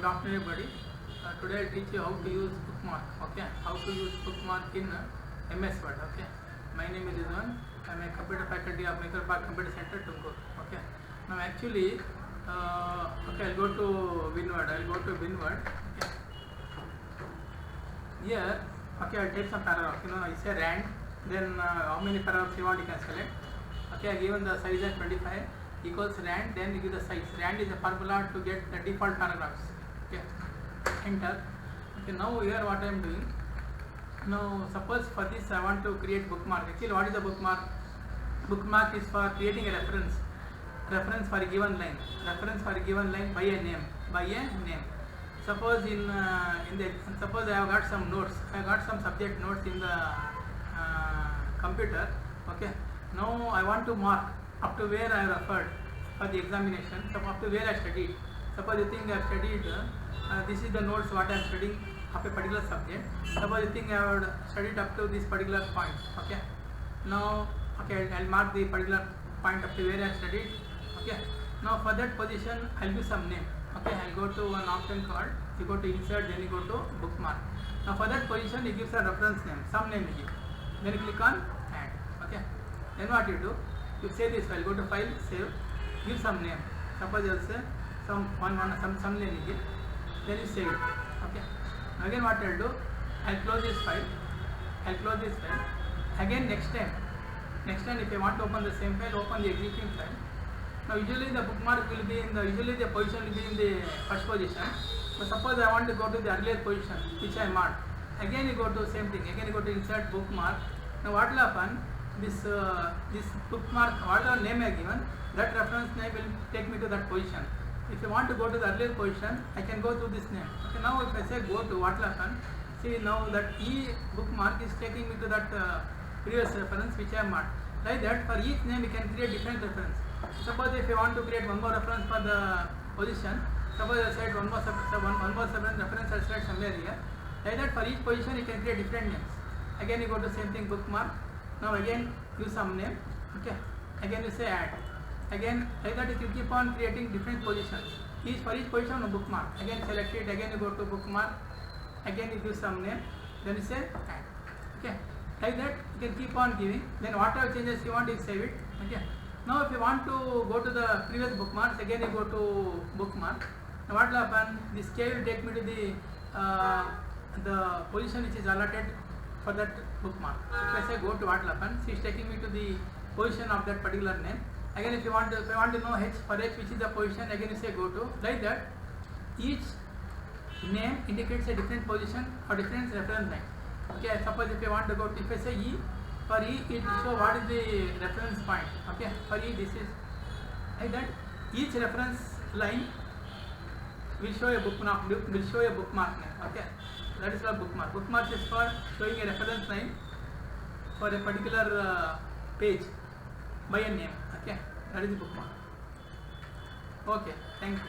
Good afternoon, everybody. Today I'll teach you how to use bookmark. Okay, how to use bookmark in MS Word. Okay, my name is Rizwan. I'm a computer faculty of Maker Park Computer Center, Tumkur. Okay, now actually, okay, I'll go to WinWord. Okay, here, okay, I'll take some paragraphs. I say rand. Then how many paragraphs you want, you can select. Okay, I given the size as 25 equals rand. Then you give the size. Rand is a formula to get the default paragraphs. Okay, enter. Okay, now here what I am doing. Now suppose for this I want to create bookmark. Actually, what is the bookmark? Bookmark is for creating a reference for a given line, by a name. Suppose suppose I have got some notes. I got some subject notes in the computer. Okay, now I want to mark up to where I referred for the examination. So up to where I studied. Suppose you think I have studied. This is the notes what I am studying of a particular subject. Suppose you think I have studied up to this particular point. Okay, now okay, I'll mark the particular point up to where I studied. Okay, now for that position I'll give some name. Okay, I'll go to an option called, you go to insert, then you go to bookmark. Now for that position you give a reference name, some name you give. Then you click on add. Okay, then what you do, you save this file, go to file, save, give some name. Suppose you say some name you give, then you save it. Okay, now again what I'll do, I'll close this file. Again next time if you want to open the same file, open the existing file. Now usually the bookmark will be in the, the position will be in the first position. But suppose I want to go to the earlier position which I marked. Again you go to same thing. Again you go to insert bookmark. Now what will happen? This bookmark, whatever name I given, that reference name will take me to that position. If you want to go to the earlier position, I can go to this name. Okay, now if I say go to, what will happen? See now that bookmark is taking me to that previous reference which I marked. Like that, for each name you can create different reference. Suppose if you want to create one more reference for the position, suppose I said one more reference, I select somewhere here. Like that, for each position you can create different names. Again you go to same thing, bookmark. Now again use some name. Okay, again you say add. Again like that, you keep on creating different positions. For each position a bookmark. Again select it. Again you go to bookmark. Again you give some name. Then you say add. Okay, like that you can keep on giving. Then whatever changes you want, you save it. Okay. Now if you want to go to the previous bookmarks, again you go to bookmark. Now what will happen? This K will take me to the position which is allotted for that bookmark. If I say go to, what will happen? See, it's taking me to the position of that particular name. Again if I want to know H, for H which is the position, again you say go to. Like that, each name indicates a different position or different reference line. Okay, suppose if I want to go to, if I say E, for E it will show what is the reference point. Okay, for E this is like that. Each reference line will show a bookmark name. Okay, that is a bookmark. Bookmark is for showing a reference line for a particular page by a name. Okay, that is the bookmark. Okay, thank you.